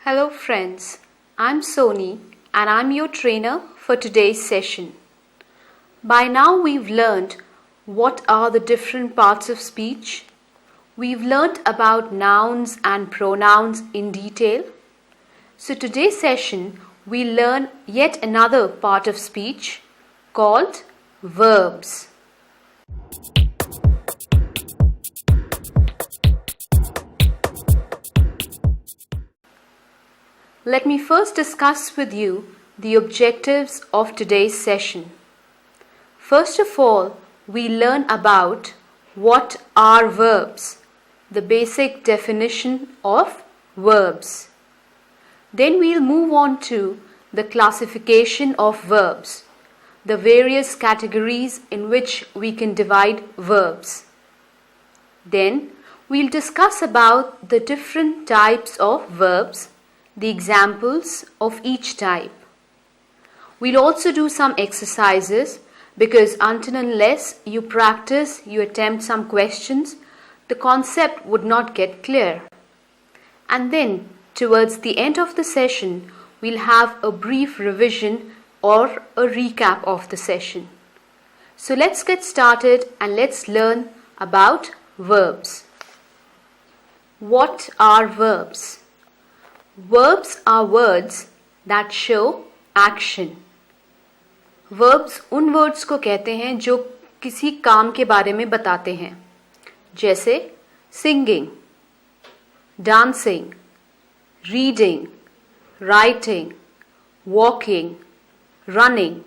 Hello friends, I'm Soni and I'm your trainer for today's session. By now we've learned what are the different parts of speech. We've learned about nouns and pronouns in detail. So today's session we'll learn yet another part of speech called verbs. Let me first discuss with you the objectives of today's session. First of all, we learn about what are verbs, the basic definition of verbs. Then we'll move on to the classification of verbs, the various categories in which we can divide verbs. Then we'll discuss about the different types of verbs, the examples of each type. We'll also do some exercises because until unless you practice, you attempt some questions, the concept would not get clear. And then towards the end of the session, we'll have a brief revision or a recap of the session. So let's get started and let's learn about verbs. What are verbs? Verbs are words that show action. Verbs उन words को कहते हैं जो किसी काम के बारे में बताते हैं, जैसे singing, dancing, reading, writing, walking, running.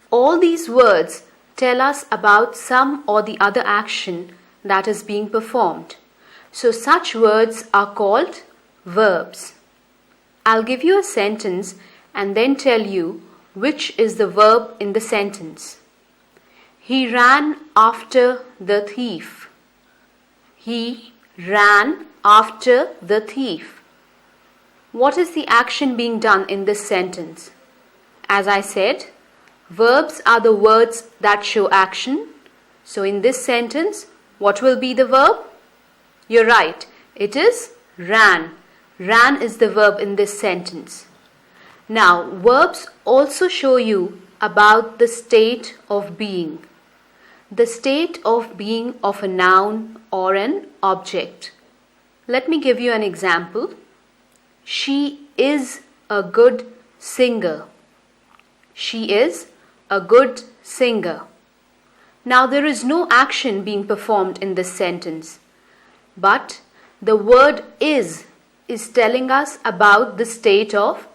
All these words tell us about some or the other action that is being performed. So such words are called verbs. I'll give you a sentence and then tell you which is the verb in the sentence. He ran after the thief. He ran after the thief. What is the action being done in this sentence? As I said, verbs are the words that show action. So in this sentence, what will be the verb? You're right, it is ran. Ran is the verb in this sentence. Now, verbs also show you about the state of being. The state of being of a noun or an object. Let me give you an example. She is a good singer. She is a good singer. Now, there is no action being performed in this sentence, but the word is telling us about the state of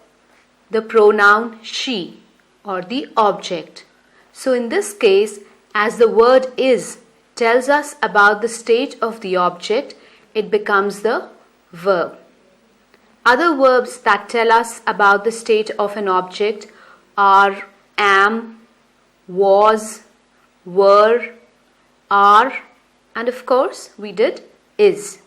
the pronoun she or the object. So in this case, as the word is tells us about the state of the object, it becomes the verb. Other verbs that tell us about the state of an object are am, was, were, are, and of course we did is.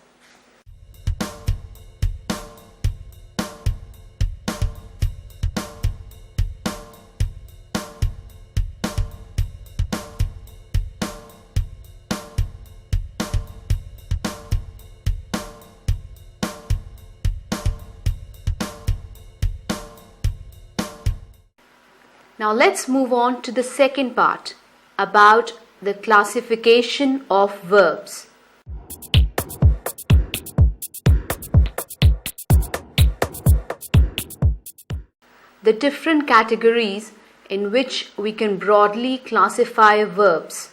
Now let's move on to the second part about the classification of verbs. The different categories in which we can broadly classify verbs.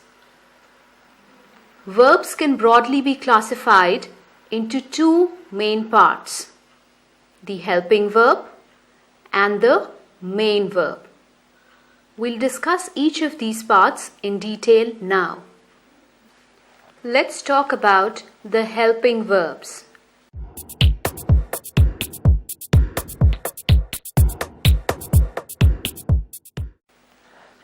Verbs can broadly be classified into two main parts, the helping verb and the main verb. We'll discuss each of these parts in detail now. Let's talk about the helping verbs.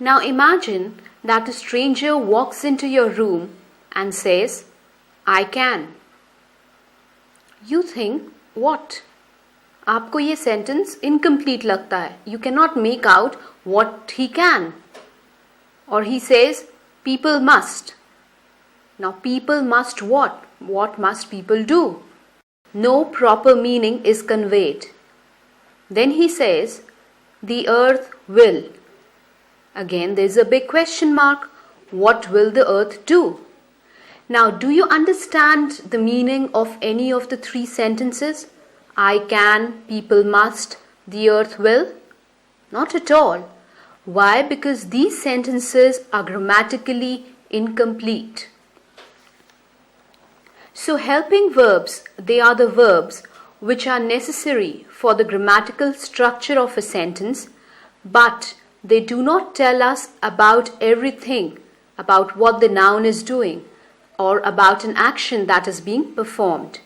Now imagine that a stranger walks into your room and says, I can. You think, what? आपको ये sentence incomplete लगता है. You cannot make out what he can. Or he says, people must. Now people must what? What must people do? No proper meaning is conveyed. Then he says, the earth will. Again, there's a big question mark. What will the earth do? Now, do you understand the meaning of any of the three sentences? I can, people must, the earth will? Not at all. Why? Because these sentences are grammatically incomplete. So helping verbs, they are the verbs which are necessary for the grammatical structure of a sentence, but they do not tell us about everything, about what the noun is doing or about an action that is being performed.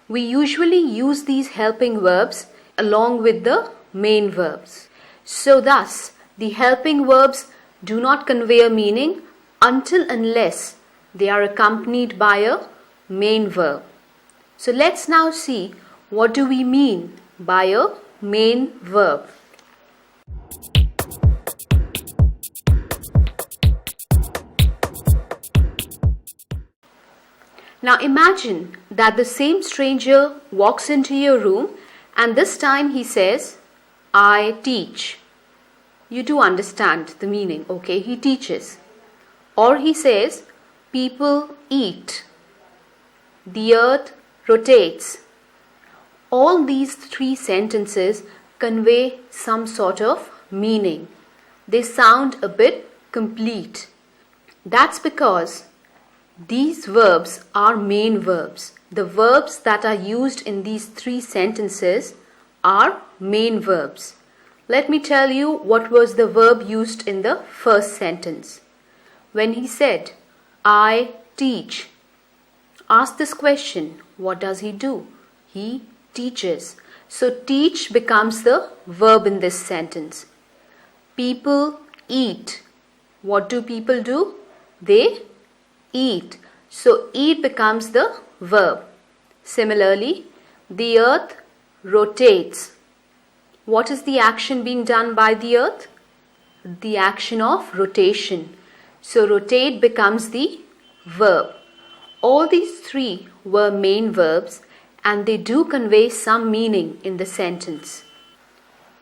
We usually use these helping verbs along with the main verbs. So thus, the helping verbs do not convey a meaning until unless they are accompanied by a main verb. So let's now see what do we mean by a main verb. Now imagine that the same stranger walks into your room and this time he says, I teach. You do understand the meaning, okay? He teaches. Or he says, people eat. The earth rotates. All these three sentences convey some sort of meaning. They sound a bit complete. That's because these verbs are main verbs. The verbs that are used in these three sentences are main verbs. Let me tell you what was the verb used in the first sentence. When he said, I teach. Ask this question, what does he do? He teaches. So teach becomes the verb in this sentence. People eat. What do people do? They eat. So eat becomes the verb. Similarly, the earth rotates. What is the action being done by the earth? The action of rotation. So rotate becomes the verb. All these three were main verbs and they do convey some meaning in the sentence.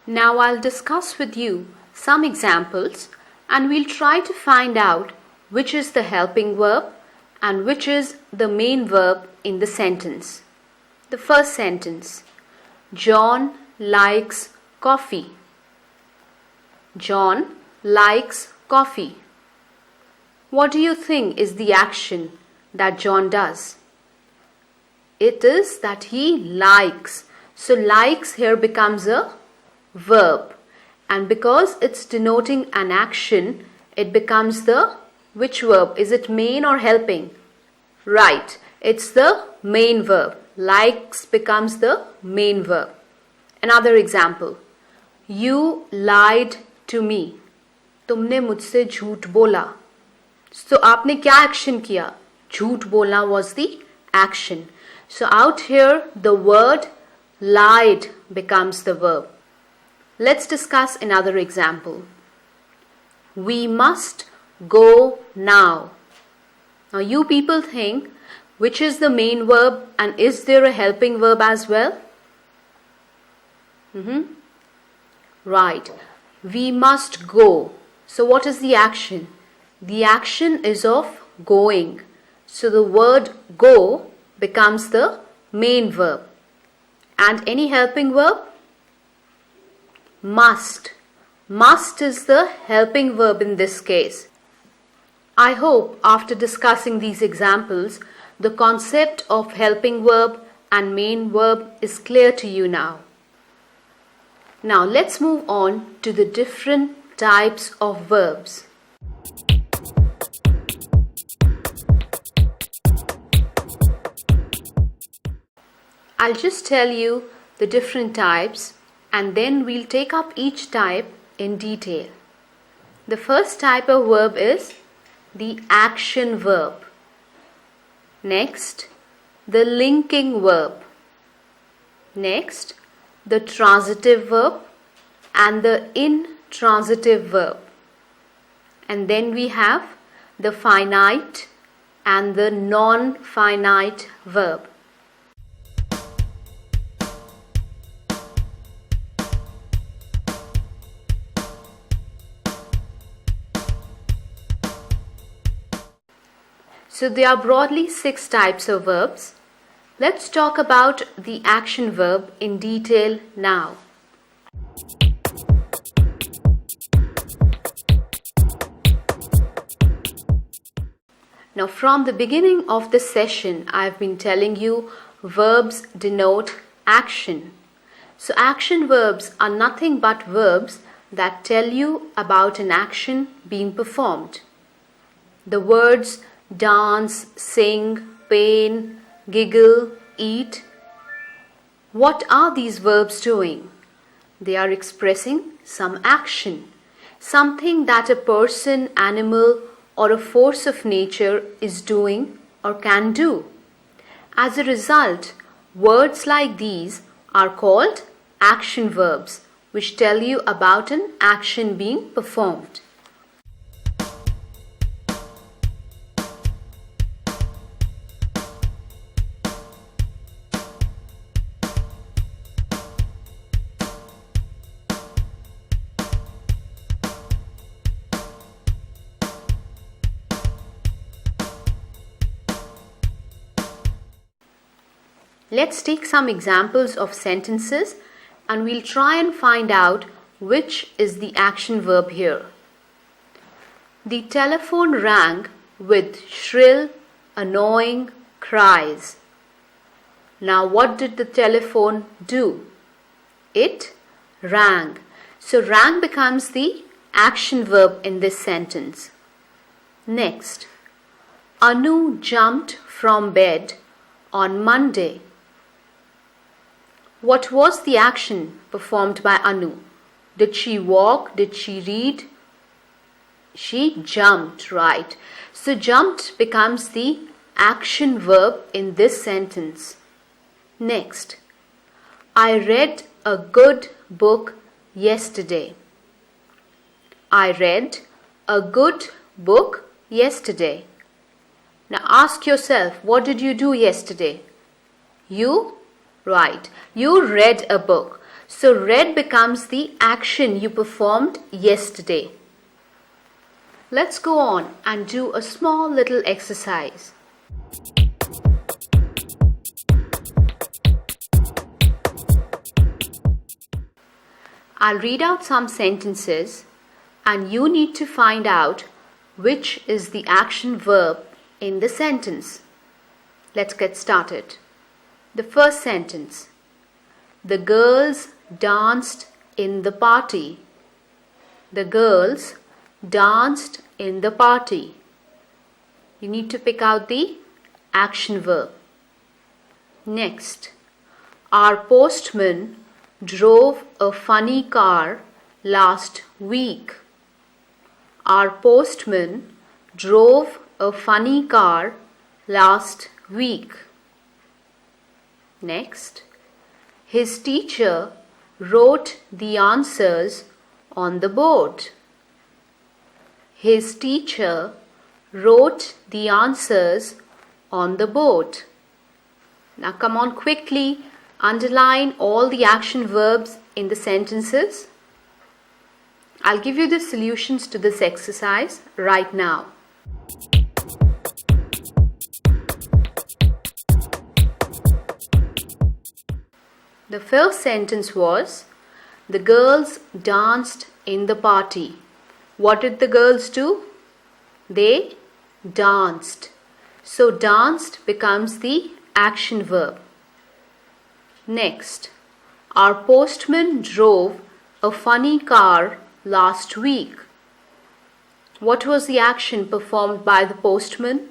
Now I'll discuss with you some examples and we'll try to find out which is the helping verb and which is the main verb in the sentence. The first sentence, John likes coffee. John likes coffee. What do you think is the action that John does? It is that he likes. So likes here becomes a verb. And because it's denoting an action, it becomes the which verb? Is it main or helping? Right, it's the main verb. Likes becomes the main verb. Another example. You lied to me. तुमने मुझसे झूठ बोला. So आपने क्या action किया? झूठ बोलना was the action. So out here the word lied becomes the verb. Let's discuss another example. We must go now. Now you people think which is the main verb and is there a helping verb as well? Right. We must go. So what is the action? The action is of going. So the word go becomes the main verb. And any helping verb? Must. Must is the helping verb in this case. I hope after discussing these examples, the concept of helping verb and main verb is clear to you now. Now let's move on to the different types of verbs. I'll just tell you the different types and then we'll take up each type in detail. The first type of verb is the action verb. Next, the linking verb. Next, the transitive verb and the intransitive verb. And then we have the finite and the non-finite verb. So there are broadly 6 types of verbs. Let's talk about the action verb in detail now. Now, from the beginning of the session, I've been telling you verbs denote action. So action verbs are nothing but verbs that tell you about an action being performed. The words dance, sing, pain, giggle, eat. What are these verbs doing? They are expressing some action, something that a person, animal, or a force of nature is doing or can do. As a result, words like these are called action verbs, which tell you about an action being performed. Let's take some examples of sentences and we'll try and find out which is the action verb here. The telephone rang with shrill, annoying cries. Now, what did the telephone do? It rang. So, rang becomes the action verb in this sentence. Next, Anu jumped from bed on Monday. What was the action performed by Anu? Did she walk? Did she read? She jumped, right? So jumped becomes the action verb in this sentence. Next, I read a good book yesterday. I read a good book yesterday. Now ask yourself, what did you do yesterday? Right, you read a book. So read becomes the action you performed yesterday. Let's go on and do a small little exercise. I'll read out some sentences and you need to find out which is the action verb in the sentence. Let's get started. The first sentence. The girls danced in the party. The girls danced in the party. You need to pick out the action verb. Next, our postman drove a funny car last week. Our postman drove a funny car last week. Next, his teacher wrote the answers on the board. His teacher wrote the answers on the board. Now come on, quickly underline all the action verbs in the sentences. I'll give you the solutions to this exercise right now. The first sentence was, the girls danced in the party. What did the girls do? They danced. So danced becomes the action verb. Next, our postman drove a funny car last week. What was the action performed by the postman?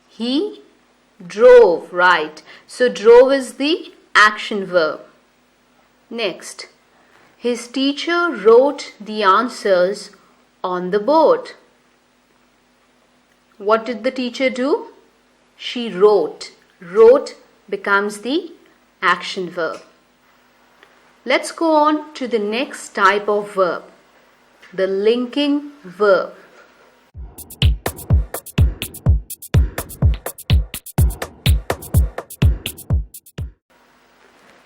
He drove, right? So drove is the action verb. Next, his teacher wrote the answers on the board. What did the teacher do? She wrote. Wrote becomes the action verb. Let's go on to the next type of verb, the linking verb.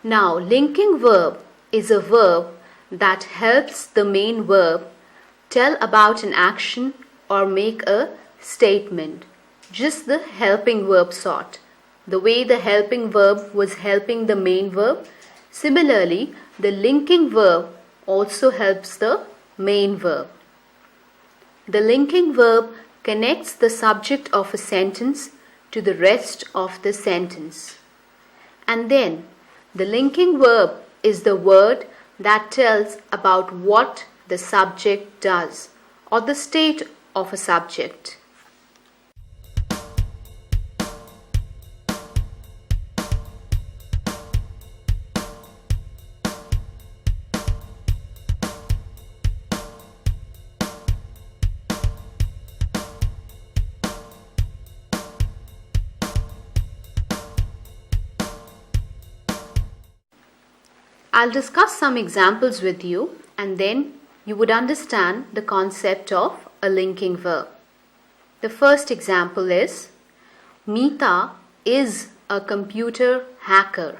Now, linking verb is a verb that helps the main verb tell about an action or make a statement. just the helping verb sort. The way the helping verb was helping the main verb, similarly, the linking verb also helps the main verb. The linking verb connects the subject of a sentence to the rest of the sentence. And then, the linking verb is the word that tells about what the subject does or the state of a subject. I'll discuss some examples with you and then you would understand the concept of a linking verb. The first example is, Meeta is a computer hacker.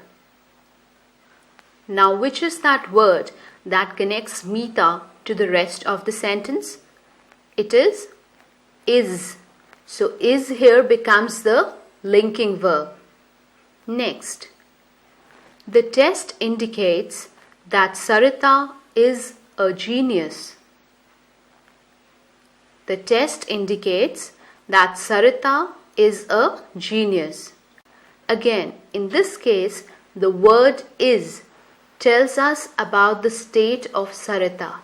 Now, which is that word that connects Meeta to the rest of the sentence? It is. So, is here becomes the linking verb. Next, the test indicates that Sarita is a genius. The test indicates that Sarita is a genius. Again, in this case, the word is tells us about the state of Sarita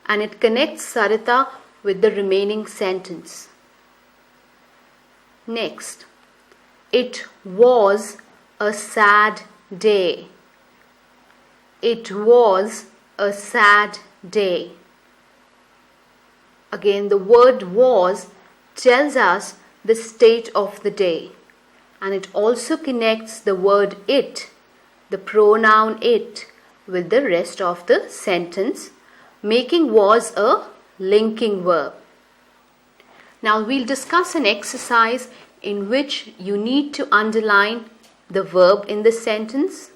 and it connects Sarita with the remaining sentence. Next, it was a sad day. It was a sad day. Again, the word was tells us the state of the day and it also connects the word it, the pronoun it, with the rest of the sentence, making was a linking verb. Now we'll discuss an exercise in which you need to underline the verb in the sentence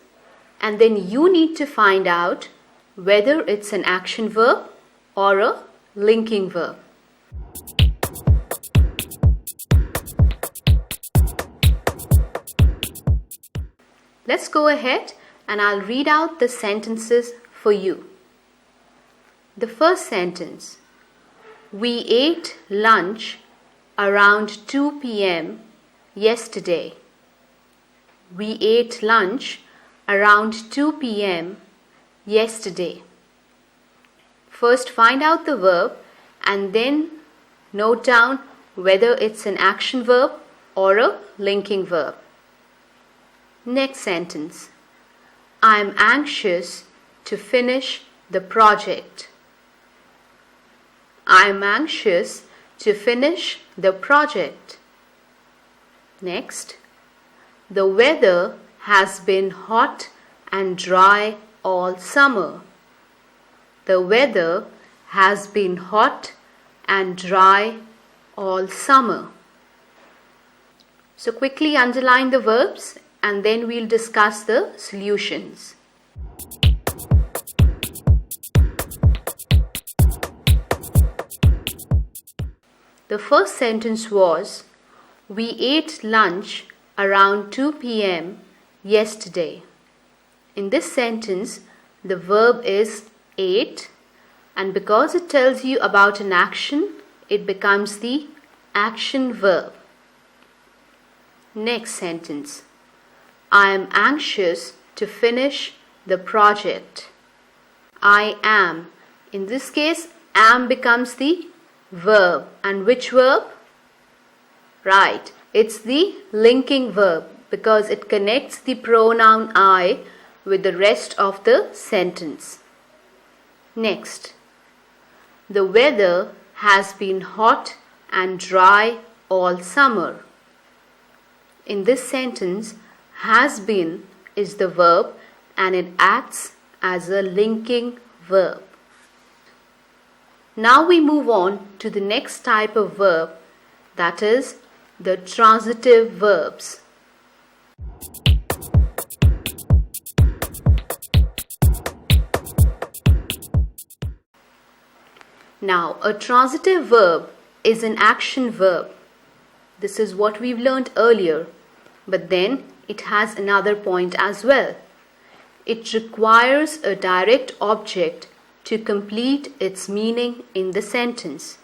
and then you need to find out whether it's an action verb or a linking verb. Let's go ahead and I'll read out the sentences for you. The first sentence, we ate lunch around 2 p.m. yesterday. We ate lunch around 2 p.m. yesterday. First find out the verb and then note down whether it's an action verb or a linking verb. Next sentence, I am anxious to finish the project. I am anxious to finish the project. Next, the weather has been hot and dry all summer. The weather has been hot and dry all summer. So quickly underline the verbs and then we'll discuss the solutions. The first sentence was, we ate lunch around 2 p.m. yesterday. In this sentence, the verb is ate and because it tells you about an action, it becomes the action verb. Next sentence, I am anxious to finish the project. I am. In this case, am becomes the verb. And which verb? Right, it's the linking verb because it connects the pronoun I with the rest of the sentence. Next, the weather has been hot and dry all summer. In this sentence, has been is the verb and it acts as a linking verb. Now we move on to the next type of verb, that is the transitive verbs. Now, a transitive verb is an action verb. This is what we've learned earlier, but then it has another point as well. It requires a direct object to complete its meaning in the sentence.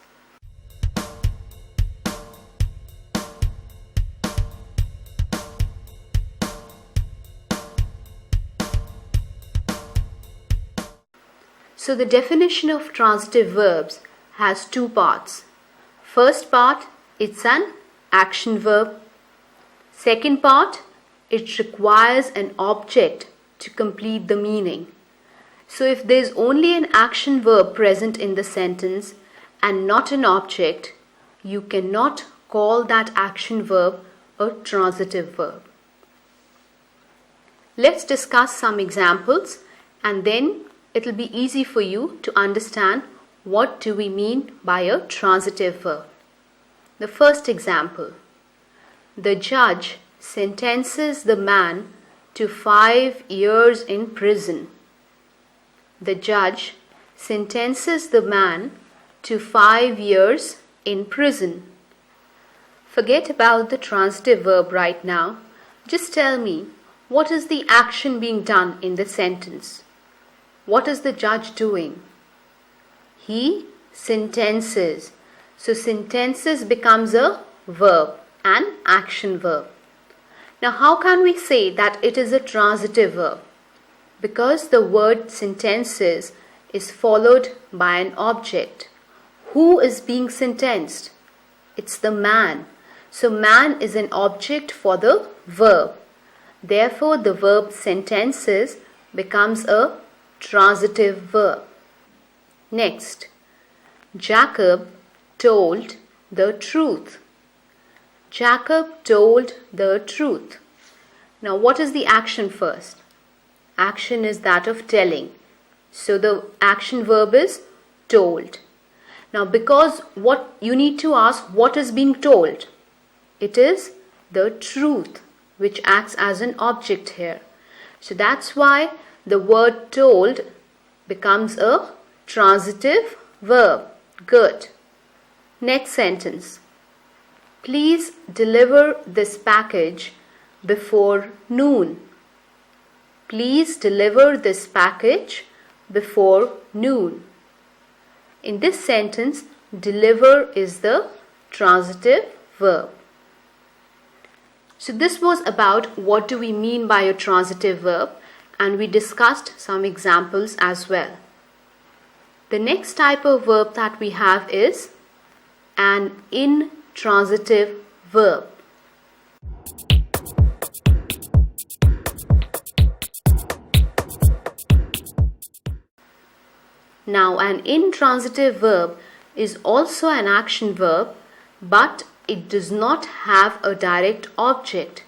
So the definition of transitive verbs has two parts. First part, it's an action verb. Second part, it requires an object to complete the meaning. So if there is only an action verb present in the sentence and not an object, you cannot call that action verb a transitive verb. Let's discuss some examples and then it will be easy for you to understand what do we mean by a transitive verb. The first example, the judge sentences the man to 5 years in prison. The judge sentences the man to 5 years in prison. Forget about the transitive verb right now. Just tell me, what is the action being done in the sentence? What is the judge doing? He sentences. So sentences becomes a verb, an action verb. Now how can we say that it is a transitive verb? Because the word sentences is followed by an object. Who is being sentenced? It's the man. So man is an object for the verb. Therefore the verb sentences becomes a transitive verb. Next, Jacob told the truth. Jacob told the truth. Now what is the action first? Action is that of telling. So the action verb is told. Now because what you need to ask, what is being told? It is the truth which acts as an object here. So that's why the word told becomes a transitive verb. Good. Next sentence. Please deliver this package before noon. Please deliver this package before noon. In this sentence, deliver is the transitive verb. So this was about what do we mean by a transitive verb, and we discussed some examples as well. The next type of verb that we have is an intransitive verb. Now an intransitive verb is also an action verb, but it does not have a direct object.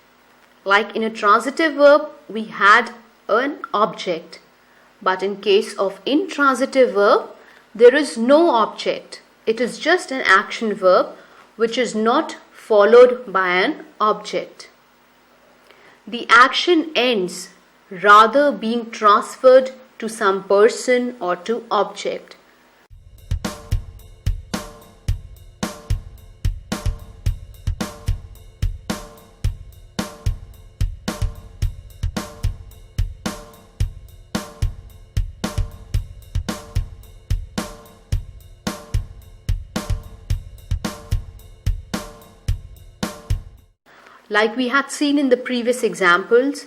Like in a transitive verb, we had an object. But in case of intransitive verb, there is no object. It is just an action verb which is not followed by an object. The action ends rather being transferred to some person or to object. Like we had seen in the previous examples,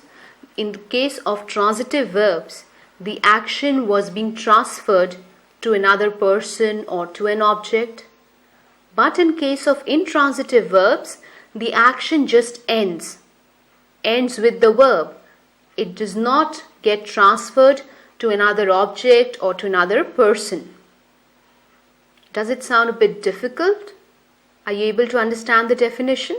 in the case of transitive verbs, the action was being transferred to another person or to an object. But in case of intransitive verbs, the action just ends with the verb. It does not get transferred to another object or to another person. Does it sound a bit difficult? Are you able to understand the definition?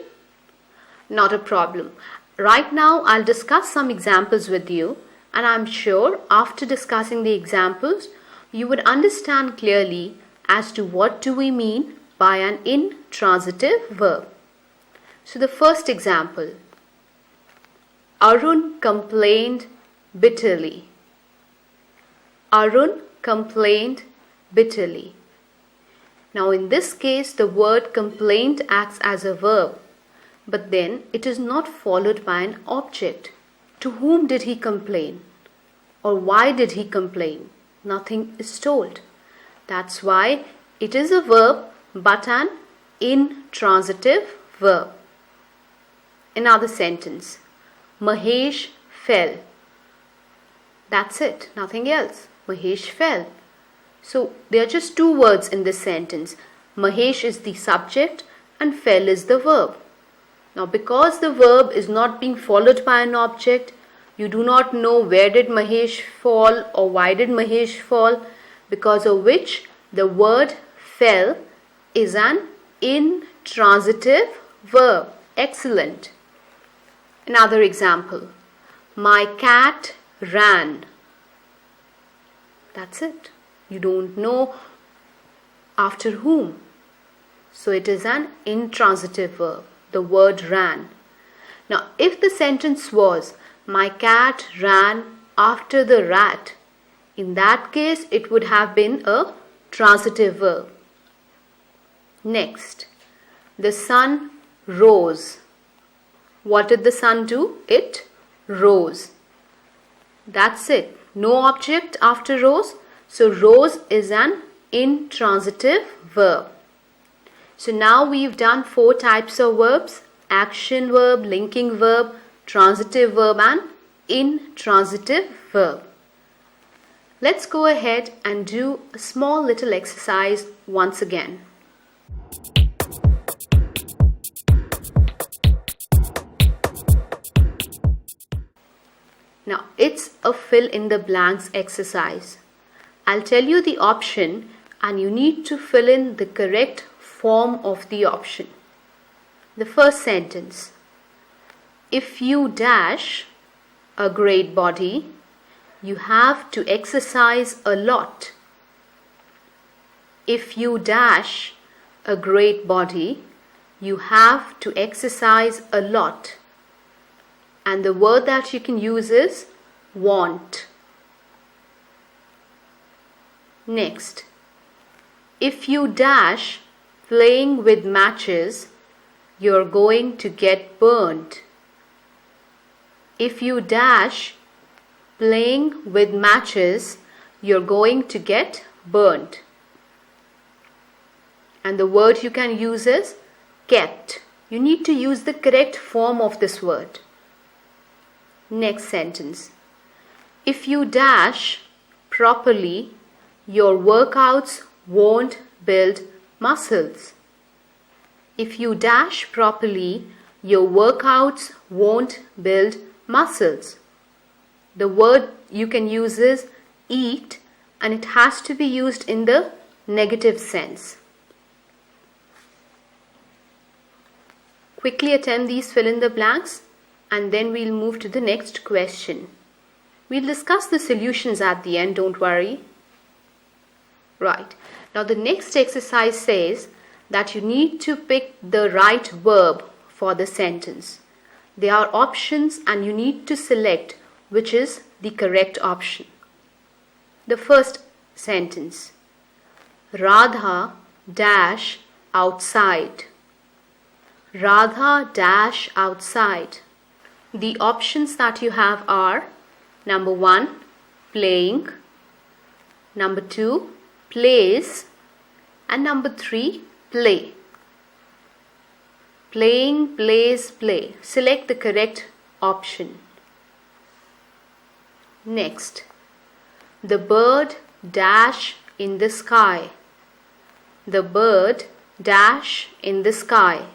Not a problem. Right now I'll discuss some examples with you, and I'm sure after discussing the examples you would understand clearly as to what do we mean by an intransitive verb. So the first example, Arun complained bitterly. Arun complained bitterly. Now in this case the word complained acts as a verb. but then it is not followed by an object. To whom did he complain? Or why did he complain? Nothing is told. That's why it is a verb but an intransitive verb. Another sentence. Mahesh fell. That's it, nothing else. Mahesh fell. So there are just two words in this sentence. Mahesh is the subject and fell is the verb. Now because the verb is not being followed by an object, you do not know where did Mahesh fall or why did Mahesh fall, because of which the word fell is an intransitive verb. Excellent. Another example. My cat ran. That's it. You don't know after whom. So it is an intransitive verb. The word ran. Now if the sentence was my cat ran after the rat, in that case it would have been a transitive verb. Next, the sun rose. What did the sun do? It rose. That's it. No object after rose. So rose is an intransitive verb. So now we've done 4 types of verbs: action verb, linking verb, transitive verb and intransitive verb. Let's go ahead and do a small little exercise once again. Now it's a fill in the blanks exercise. I'll tell you the option and you need to fill in the correct form of the option. The first sentence. If you dash a great body, you have to exercise a lot. If you dash a great body, you have to exercise a lot. And the word that you can use is want. Next, if you dash playing with matches, you're going to get burnt. If you dash playing with matches, you're going to get burnt. And the word you can use is kept. You need to use the correct form of this word. Next sentence. If you dash properly, your workouts won't build muscles. If you dash properly, your workouts won't build muscles. The word you can use is eat, and it has to be used in the negative sense. Quickly attempt these fill in the blanks and then we'll move to the next question. We'll discuss the solutions at the end, don't worry. Right. Now the next exercise says that you need to pick the right verb for the sentence. There are options and you need to select which is the correct option. The first sentence. Radha dash outside. Radha dash outside. The options that you have are number 1, playing, number 2, plays, and number 3, play. Playing, plays, play. Select the correct option. Next, the bird dash in the sky. The bird dash in the sky.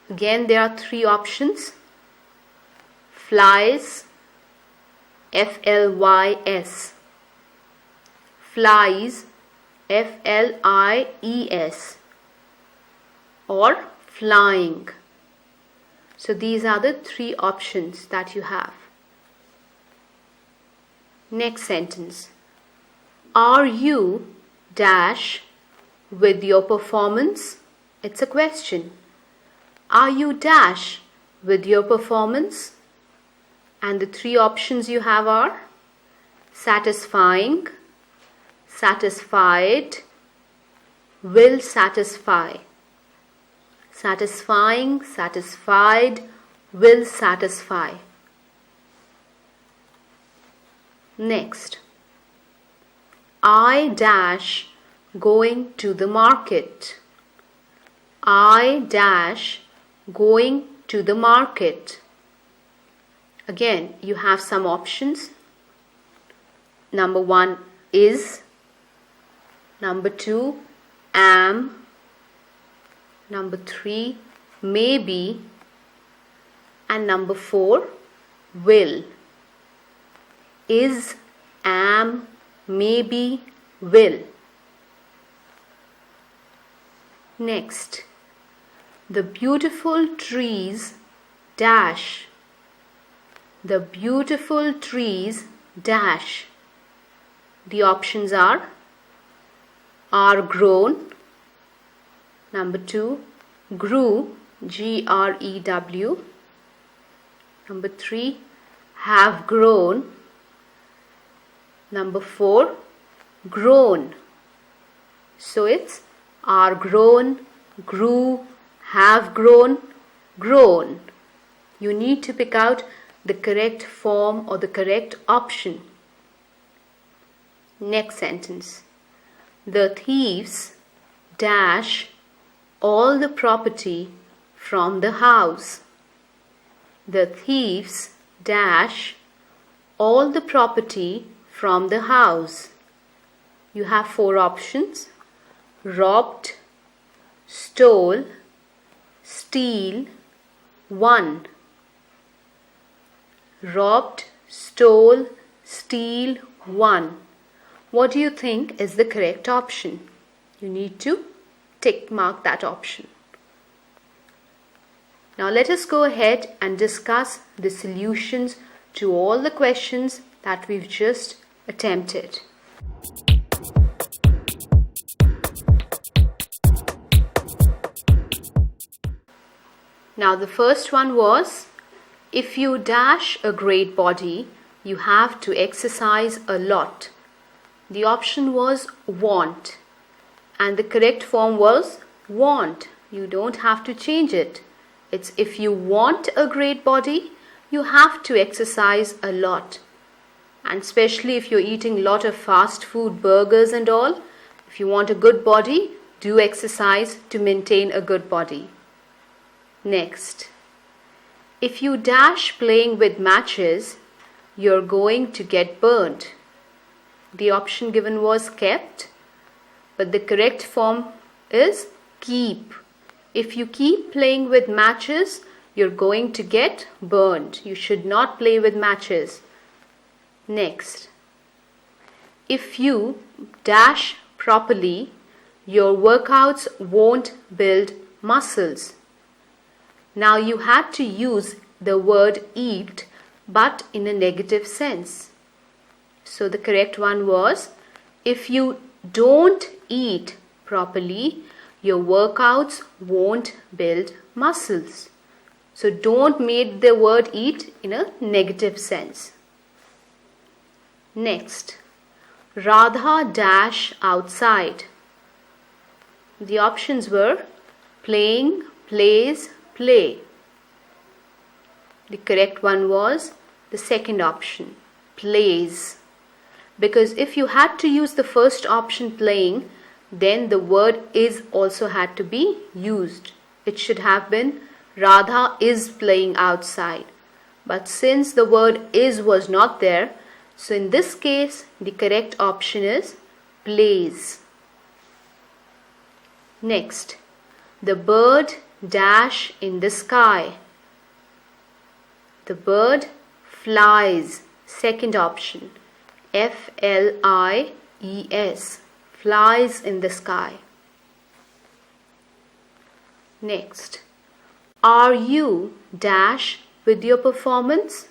Again, there are 3 options. Flies, F-L-Y-S. Flies, F-L-I-E-S. Or flying. So these are the 3 options that you have. Next sentence. Are you dash with your performance? It's a question. Are you dash with your performance? And the 3 options you have are satisfying, satisfied, will satisfy. satisfying, satisfied, will satisfy. Next, I dash going to the market. I dash going to the market. Again, you have some options. Number 1 is, number 2 am, number 3 maybe, and number 4 will. Is, am, maybe, will. Next, the beautiful trees dash. The beautiful trees dash. The options are grown. Number 2, grew, G-R-E-W. Number 3, have grown. Number 4, grown. So it's are grown, grew, have grown, grown. You need to pick out the correct form or the correct option. Next sentence. The thieves dash all the property from the house. The thieves dash all the property from the house. You have 4 options: robbed, stole, steal, won. Robbed, stole, steal, won. What do you think is the correct option? You need to tick mark that option. Now let us go ahead and discuss the solutions to all the questions that we've just attempted. Now the first one was, if you dash a great body, you have to exercise a lot. The option was want, and the correct form was want. You don't have to change it. It's if you want a great body, you have to exercise a lot. And especially if you're eating a lot of fast food, burgers and all, if you want a good body, do exercise to maintain a good body. Next, if you dash playing with matches, you're going to get burned. The option given was kept, but the correct form is keep. If you keep playing with matches, you're going to get burned. You should not play with matches. Next, if you dash properly, your workouts won't build muscles. Now you had to use the word eat, but in a negative sense. So the correct one was, if you don't eat properly, your workouts won't build muscles. So don't make the word eat in a negative sense. Next, Radha dash outside. The options were playing, plays, play. The correct one was the second option, plays. Because if you had to use the first option, playing, then the word is also had to be used. It should have been Radha is playing outside. But since the word is was not there, so in this case the correct option is plays. Next, the bird dash in the sky. The bird flies. Second option, F-L-I-E-S, flies in the sky. Next, are you dash with your performance?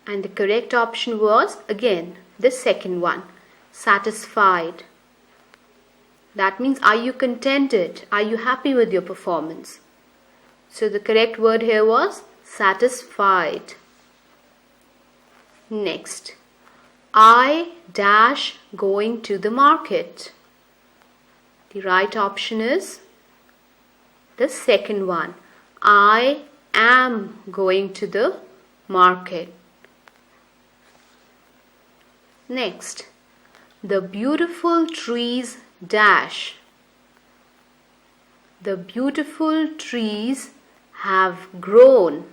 And the correct option was again the second one, satisfied. That means, are you contented? Are you happy with your performance? So the correct word here was satisfied. Next, I dash going to the market. The right option is the second one. I am going to the market. Next, the beautiful trees dash. The beautiful trees have grown.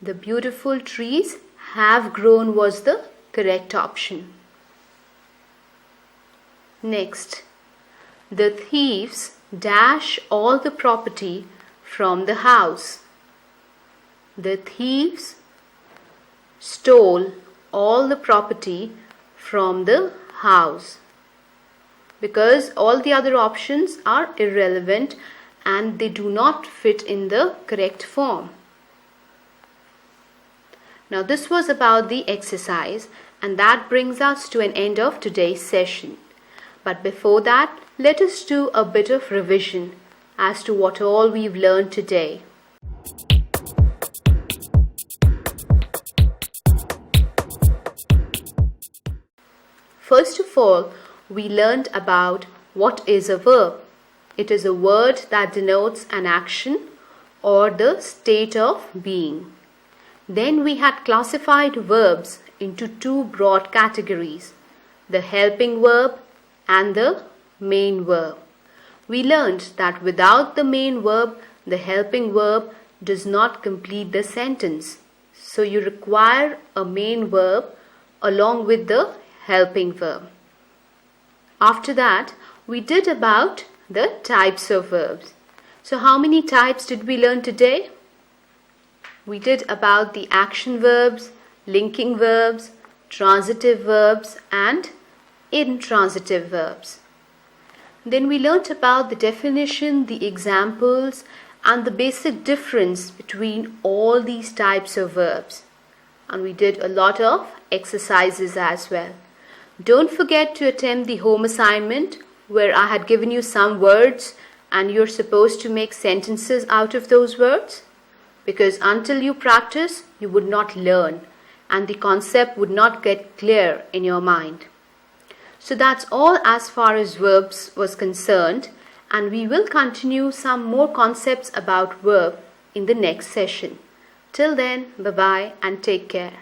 The beautiful trees have grown was the correct option. Next, the thieves dash all the property from the house. The thieves stole all the property from the house, because all the other options are irrelevant and they do not fit in the correct form. Now this was about the exercise, and that brings us to an end of today's session. But before that, let us do a bit of revision as to what all we've learned today. First of all, we learned about what is a verb. It is a word that denotes an action or the state of being. Then we had classified verbs into two broad categories, the helping verb and the main verb. We learned that without the main verb, the helping verb does not complete the sentence. So you require a main verb along with the helping verb. After that, we did about the types of verbs. So how many types did we learn today? We did about the action verbs, linking verbs, transitive verbs and intransitive verbs. Then we learnt about the definition, the examples and the basic difference between all these types of verbs. And we did a lot of exercises as well. Don't forget to attempt the home assignment where I had given you some words and you're supposed to make sentences out of those words, because until you practice, you would not learn and the concept would not get clear in your mind. So that's all as far as verbs was concerned, and we will continue some more concepts about verb in the next session. Till then, bye-bye and take care.